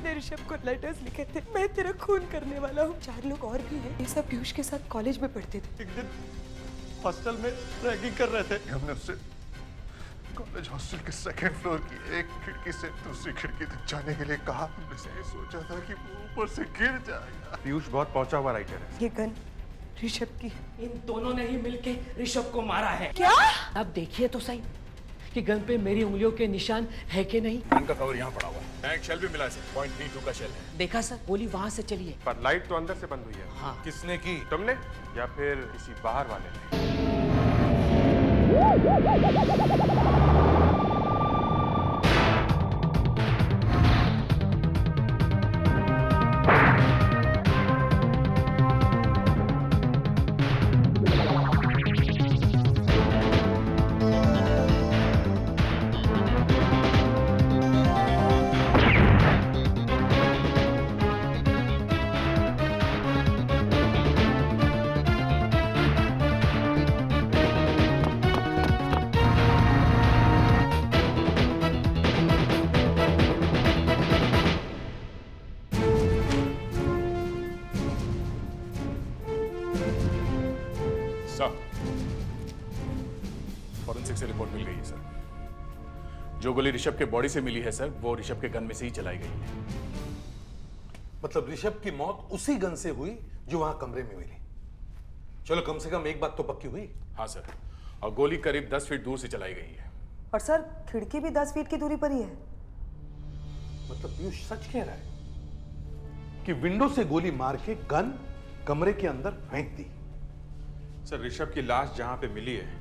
ने ऋषभ को लेटर्स लिखे थे, मैं तेरा खून करने वाला हूँ। 4 लोग और भी हैं, ये सब पीयूष के साथ कॉलेज में पढ़ते थे। एक दिन हॉस्टल में रैगिंग कर रहे थे, हमने उससे कॉलेज हॉस्टल के 2nd फ्लोर की एक खिड़की से दूसरी खिड़की तक जाने के लिए कहा। हमने सोचा था कि वो ऊपर से गिर जाएगा। पीयूष बहुत पहुंचा हुआ राइटर है। ये गन ऋषभ की है। इन दोनों ने ही मिलके ऋषभ को मारा है। क्या? अब देखिए तो सही कि गन पे मेरी उंगलियों के निशान है कि नहीं। गन का कवर यहाँ पड़ा हुआ है। एक शेल भी मिला है सर, .32 का शेल है। देखा सर, गोली वहां से चली है। पर लाइट तो अंदर से बंद हुई है। हाँ। किसने की? तुमने या फिर किसी बाहर वाले ने? फॉरेंसिक से रिपोर्ट मिल गई है सर। जो गोली ऋषभ के बॉडी से मिली है सर, वो ऋषभ के गन में से ही चलाई गई है। मतलब ऋषभ की मौत उसी गन से हुई जो वहां कमरे में मिली। चलो कम से कम एक बात तो पक्की हुई। हाँ सर, और गोली करीब 10 फीट दूर से चलाई गई है। और सर खिड़की भी 10 फीट की दूरी पर ही है। मतलब पीयूष सच कह रहा है कि विंडो से गोली मार के गन कमरे के अंदर फेंक दी। सर ऋषभ की लाश जहां पे मिली है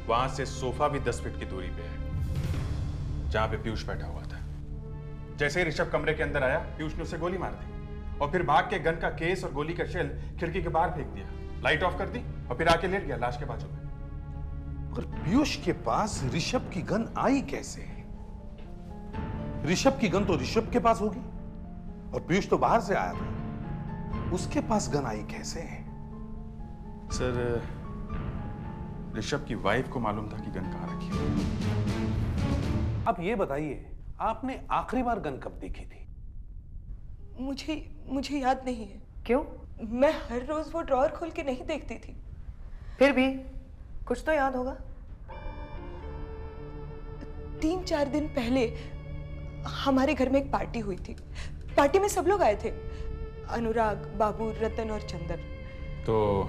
वहां से सोफा भी 10 फीट की दूरी पे है जहां पे पीयूष बैठा हुआ था। जैसे ही ऋषभ कमरे के अंदर आया, पीयूष ने उसे गोली मार दी और फिर भाग के गन का केस और गोली का शेल खिड़की के बाहर फेंक दिया, लाइट ऑफ कर दी और फिर आके लेट गया लाश के बाजू में। और पीयूष के पास ऋषभ की गन आई कैसे? ऋषभ की गन तो ऋषभ के पास होगी और पीयूष तो बाहर से आया था, उसके पास गन आई कैसे? सर ऋषभ की वाइफ को मालूम था कि गन कहां रखी है। अब ये बताइए, आपने आखिरी बार गन कब देखी थी? मुझे याद नहीं है। क्यों? मैं हर रोज वो ड्रॉअर खोल के नहीं देखती थी। फिर भी कुछ तो याद होगा। 3-4 दिन पहले हमारे घर में एक पार्टी हुई थी। पार्टी में सब लोग आए थे, अनुराग, बाबू, रतन और चंदर। तो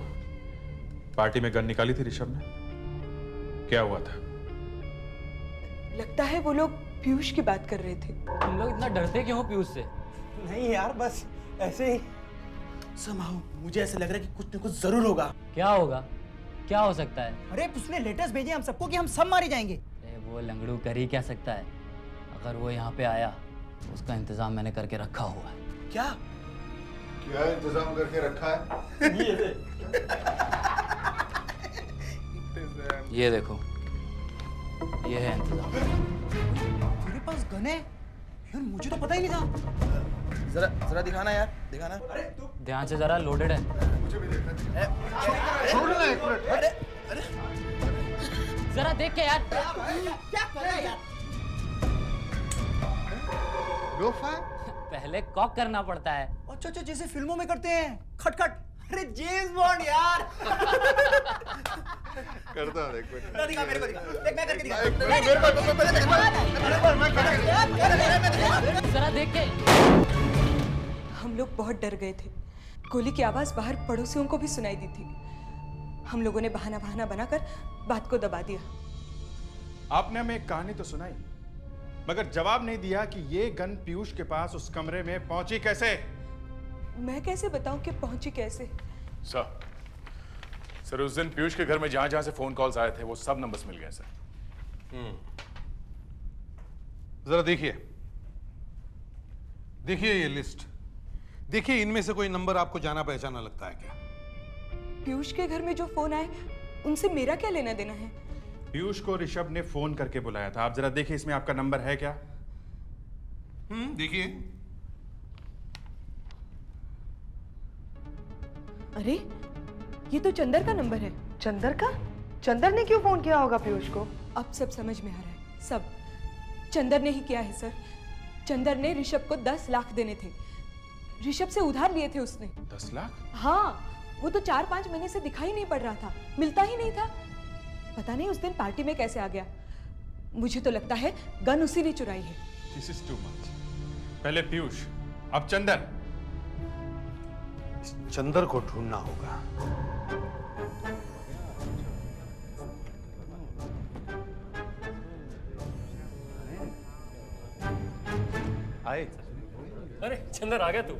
पार्टी में गन निकाली थी ऋषभ ने? क्या हुआ था? लगता है वो लोग पीयूष की बात कर रहे थे। तुम लोग इतना डरते क्यों हो पीयूष से? नहीं यार, बस ऐसे ही। समहाउ मुझे ऐसा लग रहा है कि कुछ न कुछ जरूर होगा। क्या होगा? क्या हो सकता है? अरे उसने लेटर्स भेजे हम सबको कि हम सब मारे जाएंगे। अरे वो लंगड़ू कर ही क्या सकता है? अगर वो यहाँ पे आया तो उसका इंतजाम मैंने करके रखा हुआ है। क्या इंतजाम करके रखा है? ये देखो, ये है इंतजाम। तेरे पास गन है? यार मुझे तो पता ही नहीं था। जरा दिखाना यार, दिखाना। ध्यान से, जरा लोडेड है। छोड़ना एक मिनट। अरे जरा देख के यार। क्या कर रहा है यार? No fire? पहले कॉक करना पड़ता है। अच्छा, जैसे फिल्मों में करते हैं, खटखट। अरे जेम्स बॉन्ड यार। करता हूँ, एक मिनट। दिखा मेरे को, दिखा। देख मैं करके दिखा। जरा देख के। हम लोग बहुत डर गए थे। गोली की आवाज बाहर पड़ोसियों को भी सुनाई दी थी। हम लोगों ने बहाना बनाकर बात को दबा दिया। आपने हमें एक कहानी तो सुनाई, मगर जवाब नहीं दिया कि ये गन पीयूष के पास उस कमरे में पहुंची कैसे? मैं कैसे बताऊं कि पहुंची कैसे? सर उस दिन पीयूष के घर में जहां से फोन कॉल्स आए थे वो सब नंबर्स मिल गए सर। जरा देखिए ये लिस्ट। देखिए इनमें से कोई नंबर आपको जाना पहचाना लगता है क्या? पीयूष के घर में जो फोन आए उनसे मेरा क्या लेना देना है? पीयूष को ऋषभ ने फोन करके बुलाया था। आप जरा देखिए इसमें आपका नंबर है क्या? देखिए। अरे ये तो चंदर का नंबर है। चंदर का? चंदर ने क्यों फोन किया होगा पीयूष को? अब सब समझ में आ रहा है। सब चंदर ने ही किया है सर। चंदर ने ऋषभ को 10 लाख देने थे। ऋषभ से उधार लिए थे उसने। 10 लाख? हाँ, वो तो 4-5 महीने से दिखाई नहीं पड़ रहा था, मिलता ही नहीं था। पता नहीं उस दिन पार्टी में कैसे आ गया। मुझे तो लगता है गन उसी ने चुराई है। This is too much. पहले पीयूष, अब चंदन। चंदर को ढूंढना होगा। आए। अरे चंदन आ गया तू।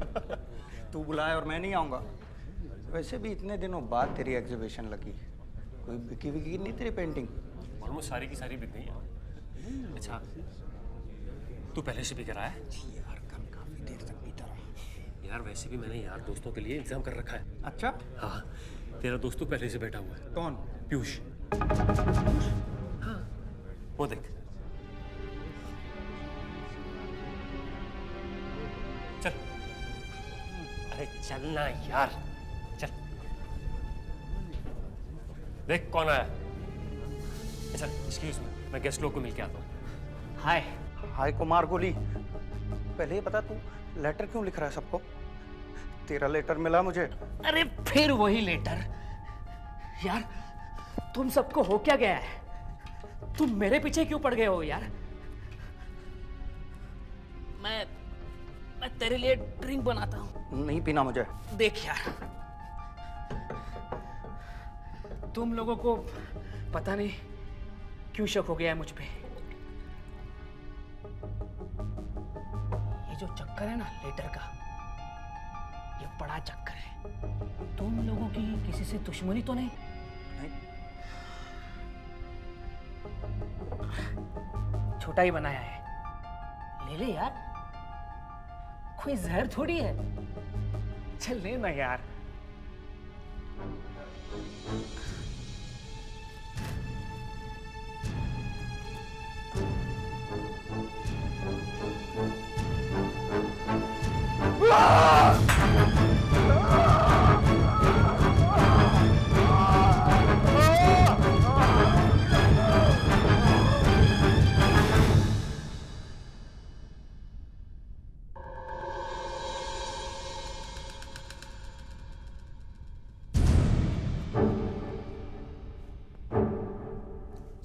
तू बुलाया और मैं नहीं आऊंगा। वैसे भी इतने दिनों बाद तेरी एग्जीबिशन लगी, कोई बिकी विकी नहीं तेरी पेंटिंग? ऑलमोस्ट सारी की सारी बिक गई है। अच्छा, तू पहले से भी कराया है? यार कल काफी देर तक बीता रहा। यार वैसे भी मैंने यार दोस्तों के लिए इंतजाम कर रखा है। अच्छा, हाँ, तेरा दोस्त तो पहले से बैठा हुआ है। कौन? पीयूष। हाँ, वो देख। चल, अरे चलना यार, चल। देख कौन आया। चल, एक्सक्यूज मी, मैं गेस्ट लोग को मिल के आता हूँ। हाय। हाय कुमार गोली। पहले ये बता, तू लेटर क्यों लिख रहा है सबको? तेरा लेटर मिला मुझे। अरे फिर वही लेटर। यार तुम सबको हो क्या गया है? तुम मेरे पीछे क्यों पड़ गए हो यार? मैं तेरे लिए ड्रिंक बनाता हूँ। नहीं पीना मुझे। देख यार, तुम लोगों को पता नहीं क्यों शक हो गया है मुझ पे। ये जो चक्कर है ना लेटर का, ये बड़ा चक्कर है। तुम लोगों की किसी से दुश्मनी तो नहीं? छोटा ही बनाया है, ले ले यार, कोई जहर थोड़ी है। चल ले ना यार।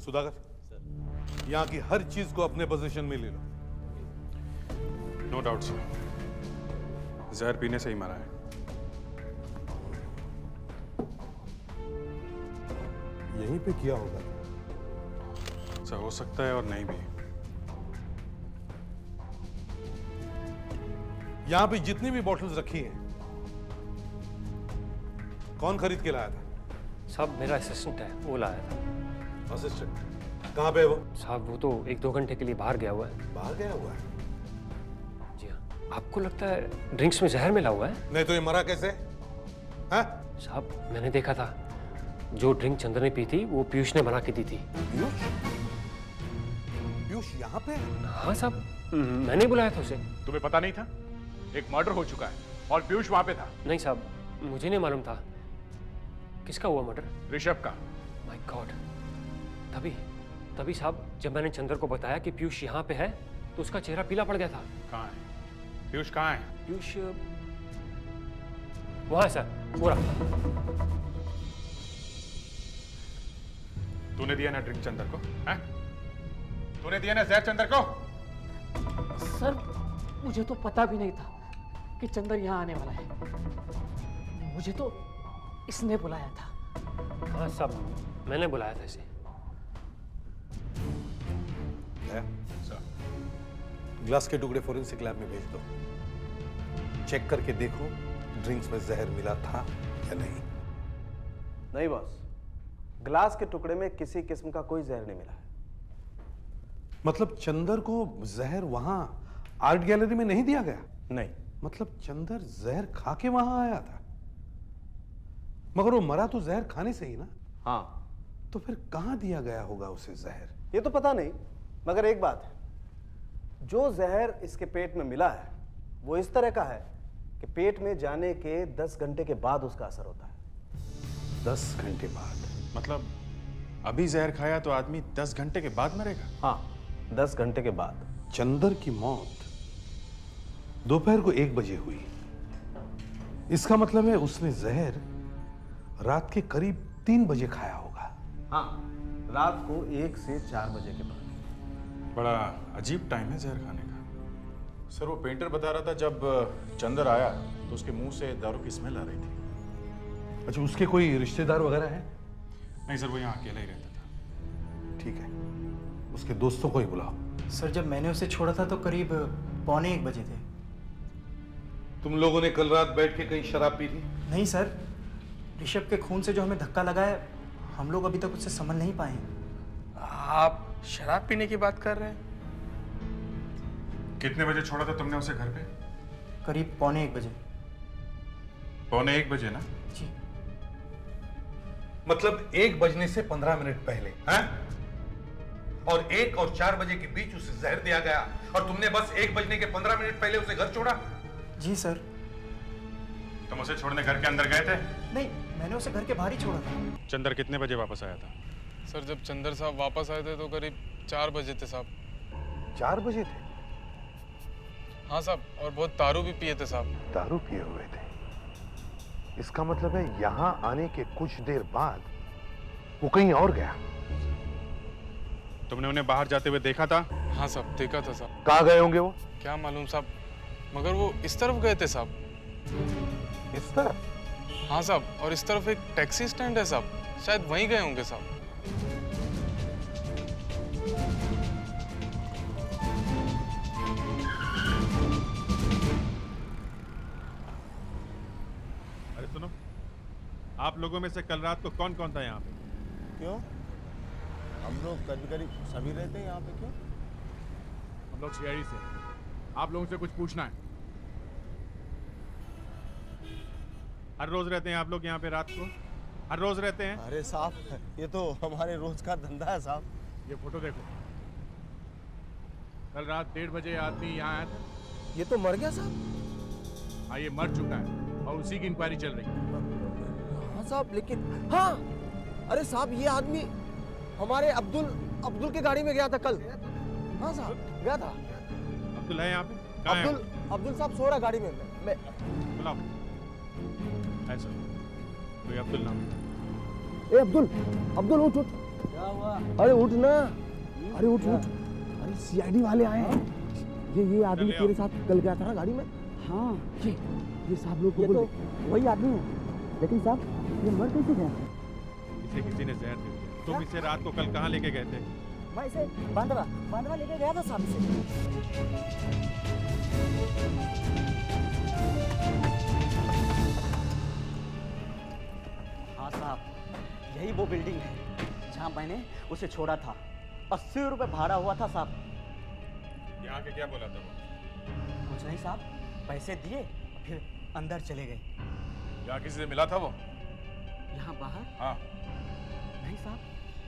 सुधाकर, यहाँ की हर चीज को अपने पोजीशन में ले लो। नो डाउट सर, जहर पीने से ही मरा है। यहीं पे किया होगा। सर हो सकता है और नहीं भी। यहाँ पे जितनी भी बॉटल्स रखी हैं, कौन खरीद के लाया था? साहब मेरा असिस्टेंट है, वो लाया था। असिस्टेंट कहाँ पे है वो? साहब वो तो 1-2 घंटे के लिए बाहर गया हुआ है। बाहर गया हुआ है? जी हाँ। आपको लगता है ड्रिंक्स में जहर मिला हुआ है? नहीं तो ये मरा कैसे? हाँ? साहब मैंने देखा था, जो ड्रिंक चंद्र ने पी थी वो पीयूष ने बना के दी थी। पीयूष? पीयूष यहाँ पे? हाँ साहब, मैंने बुलाया था उसे। तुम्हें पता नहीं था? एक मर्डर हो चुका है और पीयूष वहां पे था। नहीं साहब, मुझे नहीं मालूम था। किसका हुआ मर्डर? ऋषभ का। My God. तभी साहब जब मैंने चंद्र को बताया कि पीयूष यहाँ पे है तो उसका चेहरा पीला पड़ गया था। कहाँ है पीयूष? कहाँ है पीयूष? वहां है सर, वो रहा। तूने दिया ना ड्रिंक चंदर को? हैं? तूने दिया ना जहर चंदर को? सर मुझे तो पता भी नहीं था कि चंदर यहाँ आने वाला है। मुझे तो इसने बुलाया था। हाँ साहब, मैंने बुलाया था इसे। ग्लास के टुकड़े फोरेंसिक लैब में भेज दो। चेक करके देखो ड्रिंक्स में जहर मिला था या नहीं। नहीं बॉस, ग्लास के टुकड़े में किसी किस्म का कोई जहर नहीं मिला है। मतलब चंदर को जहर वहां आर्ट गैलरी में नहीं दिया गया? नहीं। मतलब चंदर जहर खा के वहां आया था, मगर वो मरा तो जहर खाने से ही ना? हाँ। तो फिर कहां दिया गया होगा उसे जहर? ये तो पता नहीं, मगर एक बात है, जो जहर इसके पेट में मिला है वो इस तरह का है कि पेट में जाने के 10 घंटे के बाद उसका असर होता है। 10 घंटे बाद? मतलब अभी जहर खाया तो आदमी 10 घंटे के बाद मरेगा? हाँ, 10 घंटे के बाद। चंदर की मौत दोपहर को 1 बजे हुई। इसका मतलब है उसने जहर रात के करीब 3 बजे खाया होगा। हाँ, रात को 1 से 4 बजे के बाद। बड़ा अजीब टाइम है जहर खाने का। सर वो पेंटर बता रहा था जब चंदर आया तो उसके मुंह से दारू की स्मेल आ रही थी। अच्छा, उसके कोई रिश्तेदार वगैरह हैं? नहीं सर, वो यहाँ अकेला ही रहता था। ठीक है, उसके दोस्तों को ही बुलाओ। सर जब मैंने उसे छोड़ा था तो करीब 1:45 बजे थे। तुम लोगों ने कल रात बैठ के कहीं शराब पी थी? नहीं सर, ऋषभ के खून से जो हमें धक्का लगा है, हम लोग अभी तक उससे समझ नहीं पाए। आप शराब पीने की बात कर रहे हैं? कितने बजे छोड़ा था तुमने उसे घर पे? करीब 1:45 बजे। 1:45 बजे ना? जी। मतलब 1 बजने से 15 मिनट पहले, हैं? और 1 और 4 बजे के बीच उसे जहर दिया गया और तुमने बस 1 बजने के 15 मिनट पहले उसे घर छोड़ा? जी सर। तुम उसे छोड़ने घर के अंदर गए थे? नहीं, मैंने उसे घर के बाहर ही छोड़ा था। चंदर कितने बजे वापस आया था? सर जब चंदर साहब वापस आए थे तो करीब 4 बजे थे साहब। 4 बजे थे? हाँ साहब, और बहुत दारू भी पिए थे साहब। दारू पिए हुए थे? इसका मतलब है यहां आने के कुछ देर बाद वो कहीं और गया। तुमने उन्हें बाहर जाते हुए देखा था? हाँ साहब, देखा था साहब। कहाँ गए होंगे वो? क्या मालूम साहब, मगर वो इस तरफ गए थे साहब। इस तरफ? हाँ साहब, और इस तरफ एक टैक्सी स्टैंड है साहब, शायद वहीं गए होंगे साहब। अरे सुनो, आप लोगों में से कल रात को कौन कौन था यहाँ पे? क्यों? हम लोग कभी कभी सभी रहते हैं यहाँ पे। क्यों? हम लोग सीआईडी से, आप लोगों से कुछ पूछना है। हर रोज रहते हैं आप लोग यहाँ पे रात को? हर रोज रहते हैं? अरे साहब, ये तो हमारे रोज का धंधा है साहब। ये फोटो देखो, कल रात 1:30 बजे आदमी यहाँ आया था। ये तो मर गया साहब। हाँ, ये मर चुका है और उसी की इंक्वायरी चल रही है। हाँ साहब, लेकिन हाँ, अरे साहब ये आदमी हमारे अब्दुल की गाड़ी में गया था कल। हाँ साहब, गया था। अब्दुल है यहाँ पे? कहाँ है? अब्दुल साहब सो रहा गाड़ी में। मैं बुलाओ। ऐसा कोई अब्दुल नाम? ए अब्दुल उठ। क्या हुआ? अरे उठ ना, अरे उठ। अरे सीआईडी वाले आए हैं। ये आदमी तेरे साथ कल गया था ना गाड़ी में? हाँ, ये साहब लोग को बोल दे। वही आदमी है, लेकिन साहब ये मर कैसे गया? इसे किसी ने जहर दे दिया। तुम इसे रात को कल कहाँ लेके गए थे? मैं इसे बांद्रा लेके गया था साहब से। हाँ साहब, यही वो बिल्डिंग है जहाँ मैंने उसे छोड़ा था। 80 रुपए भाड़ा हुआ था साहब। यहाँ के क्या बोला था वो? कुछ नहीं साहब, पैसे दिए फिर अंदर चले गए। यहाँ किसी से मिला था वो? यहाँ बाहर? हाँ। नहीं साहब,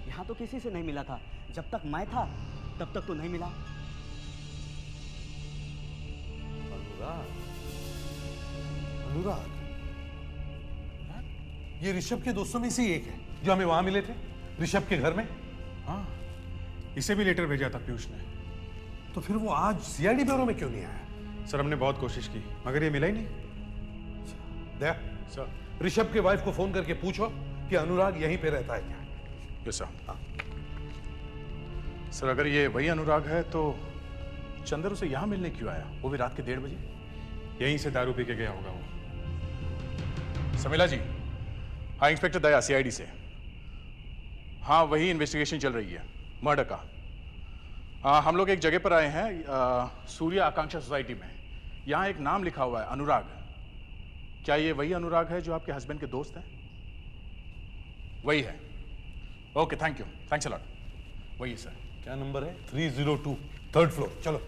यहाँ तो किसी से नहीं मिला था। जब तक मैं था तब तक तो नहीं मिला। अनुराग, ये ऋषभ के दोस्तों में से ही एक है जो हमें वहां मिले थे, ऋषभ के घर में। हाँ, इसे भी लेटर भेजा था पीयूष ने। तो फिर वो आज सीआईडी ब्यूरो में क्यों नहीं आया? सर हमने बहुत कोशिश की मगर ये मिला ही नहीं। दया सर, ऋषभ के वाइफ को फोन करके पूछो कि अनुराग यहीं पे रहता है क्या। Yes sir. सर अगर ये वही अनुराग है तो चंदर उसे यहाँ मिलने क्यों आया, वो भी रात के 1:30 बजे? यहीं से दारू पी के गया होगा वो। समीला जी। हाँ, इंस्पेक्टर दया सीआईडी से। हाँ, वही इन्वेस्टिगेशन चल रही है मर्डर का। हम लोग एक जगह पर आए हैं, सूर्य आकांक्षा सोसाइटी में। यहाँ एक नाम लिखा हुआ है अनुराग। क्या ये वही अनुराग है जो आपके हस्बैंड के दोस्त हैं? वही है। Okay, thank you, thanks a lot. वही है सर। क्या नंबर है? 302, 3rd फ्लोर। चलो।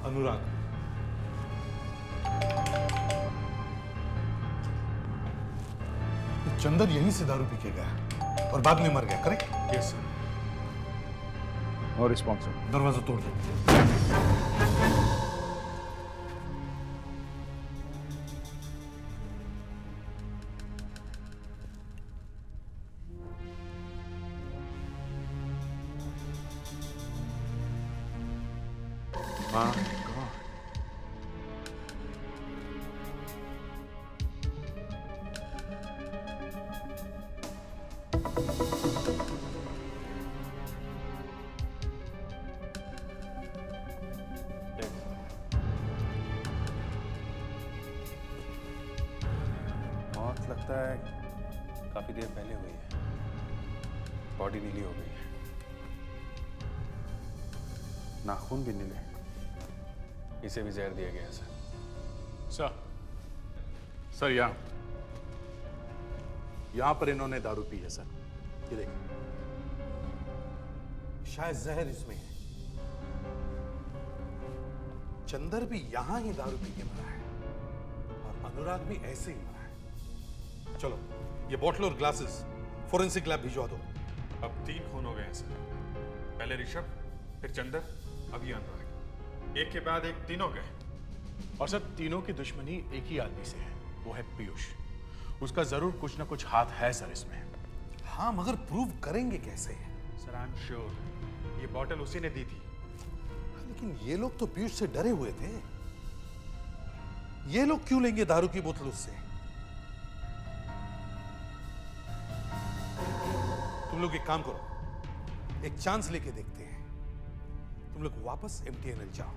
अनुराग। चंदर यहीं से दारू पी के गया और बाद में मर गया, करेक्ट? Yes sir. और रिस्पॉन्सिबल। दरवाजा तोड़ दो। माँ गॉड। मौत लगता है काफी देर पहले हुई है। बॉडी नीली हो गई है, नाखून भी नीले। इसे भी जहर दिया गया है सर। सर यहाँ पर इन्होंने दारू पी है सर। ये देखिए, शायद जहर इसमें है। चंदर भी यहां ही दारू पी के मरा है और अनुराग भी ऐसे ही मरा है। चलो ये बोतल और ग्लासेस फोरेंसिक लैब भिजवा दो। अब 3 खून हो गए हैं सर। पहले ऋषभ, फिर चंदर, अब ये अनुराग। एक के बाद एक तीनों गए। और सर तीनों की दुश्मनी एक ही आदमी से है, वो है पीयूष। उसका जरूर कुछ ना कुछ हाथ है सर इसमें। हाँ मगर प्रूव करेंगे कैसे? सर आई एम श्योर ये बॉटल उसी ने दी थी। लेकिन ये लोग तो पीयूष से डरे हुए थे। ये लोग क्यों लेंगे दारू की बोतल उससे? तुम लोग एक काम करो, एक चांस लेके देखते हैं। तुम लोग वापस MTNL जाओ,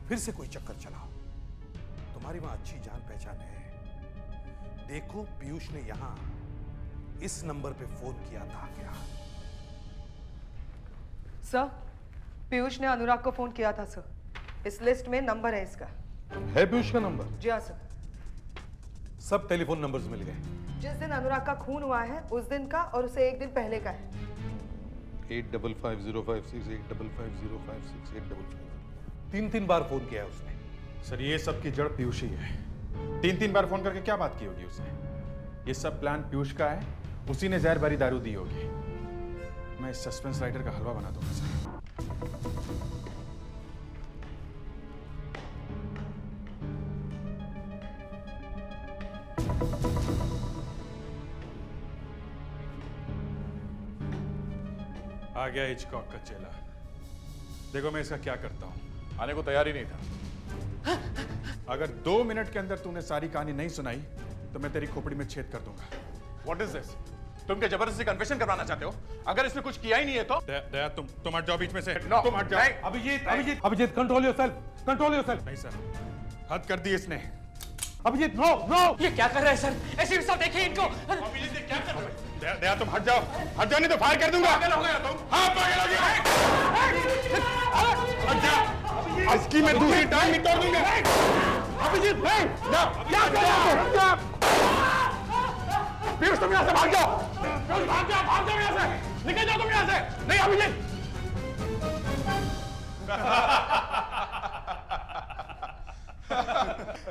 फिर से कोई चक्कर चलाओ। तुम्हारी वहां अच्छी जान पहचान है। देखो पीयूष ने यहां इस नंबर पे फोन किया था क्या? सर, पीयूष ने अनुराग को फोन किया था सर। इस लिस्ट में नंबर है इसका। है पीयूष का नंबर? जी हाँ सर। सब टेलीफोन नंबर्स मिल गए। जिस दिन अनुराग का खून हुआ है उस दिन का और उसे एक दिन पहले का है। 855056 855056 855। 3 बार फोन किया है उसने। सर ये सब की जड़ पीयूष ही है। 3 बार फोन करके क्या बात की होगी उसने? ये सब प्लान पीयूष का है, उसी ने जहर भरी दारू दी होगी। मैं इस सस्पेंस राइटर का हलवा बना दूंगा सर। आ गया हिचकॉक का चेला। देखो मैं इसका क्या करता हूं। आने को तैयार ही नहीं था। अगर 2 मिनट के अंदर तूने सारी कहानी नहीं सुनाई तो मैं तेरी खोपड़ी में छेद कर दूंगा। What is this? तुम क्या जबरदस्ती कन्फेशन करवाना चाहते हो? अगर इसने कुछ किया ही नहीं है तो? दया तुम हट जाओ बीच में से। No, तुम हट जाओ। Abhijeet control yourself, control yourself. नहीं सर, हद कर दी इसने। Abhijeet no no. ये क्या कर रहे हैं सर? ऐसे भी सब देखिए इनको। अभिजीत ये क्या कर रहे हो? दया तुम हट जाओ नहीं तो फायर कर दूंगा। पागल हो गया तुम? हाँ पागल हो गया। हट जा, इसकी मैं दूसरी टांग भी तोड़ दूंगा। अभिजीत नहीं, क्या कर रहे हो? पीयूष तुम यहाँ से भाग जाओ। पीयूष भाग जाओ यहाँ से। निकल जाओ तुम यहाँ से। नहीं अभिजीत।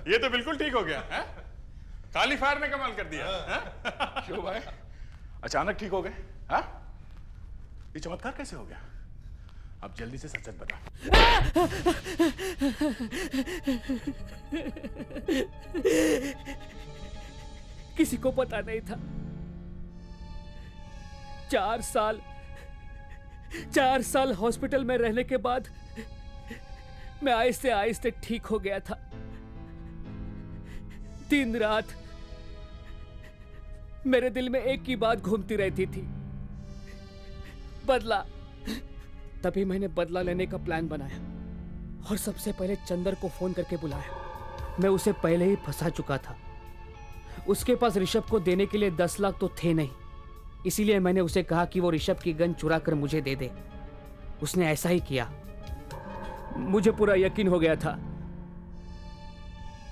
ये तो बिल्कुल ठीक हो गया है? खाली फायर ने कमाल कर दिया। क्यों भाई? अचानक ठीक हो गए? हाँ? ये चमत्कार कैसे हो गया? अब जल्दी से सच बता। किसी को पता नहीं था। 4 साल हॉस्पिटल में रहने के बाद मैं आहिस्ते आहिस्ते ठीक हो गया था। दिन रात मेरे दिल में एक ही बात घूमती रहती थी, बदला। तभी मैंने बदला लेने का प्लान बनाया और सबसे पहले चंदर को फोन करके बुलाया। मैं उसे पहले ही फंसा चुका था। उसके पास ऋषभ को देने के लिए 10 लाख तो थे नहीं, इसीलिए मैंने उसे कहा कि वो ऋषभ की गन चुरा कर मुझे दे दे। उसने ऐसा ही किया। मुझे पूरा यकीन हो गया था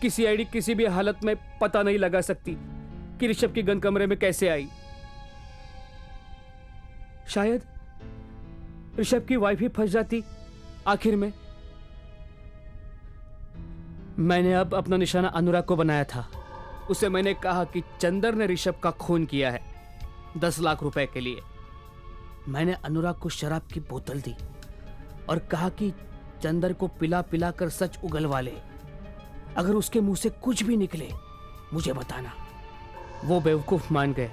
कि सीआईडी किसी भी हालत में पता नहीं लगा सकती कि ऋषभ की गन कमरे में कैसे आई। शायद ऋषभ की वाइफ ही फंस जाती आखिर में। मैंने अब अपना निशाना अनुराग को बनाया था। उसे मैंने कहा कि चंदर ने ऋषभ का खून किया है 10 लाख रुपए के लिए। मैंने अनुराग को शराब की बोतल दी और कहा कि चंदर को पिला पिला कर सच उगलवा ले। अगर उसके मुंह से कुछ भी निकले मुझे बताना। वो बेवकूफ मान गए।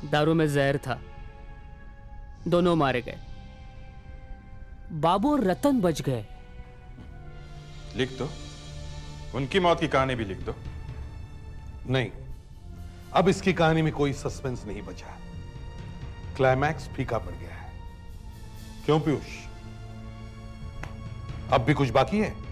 दारू में जहर था, दोनों मारे गए। बाबू और रतन बच गए। लिख दो, उनकी मौत की कहानी भी लिख दो। नहीं, अब इसकी कहानी में कोई सस्पेंस नहीं बचा। क्लाइमैक्स फीका पड़ गया है। क्यों पीयूष, अब भी कुछ बाकी है?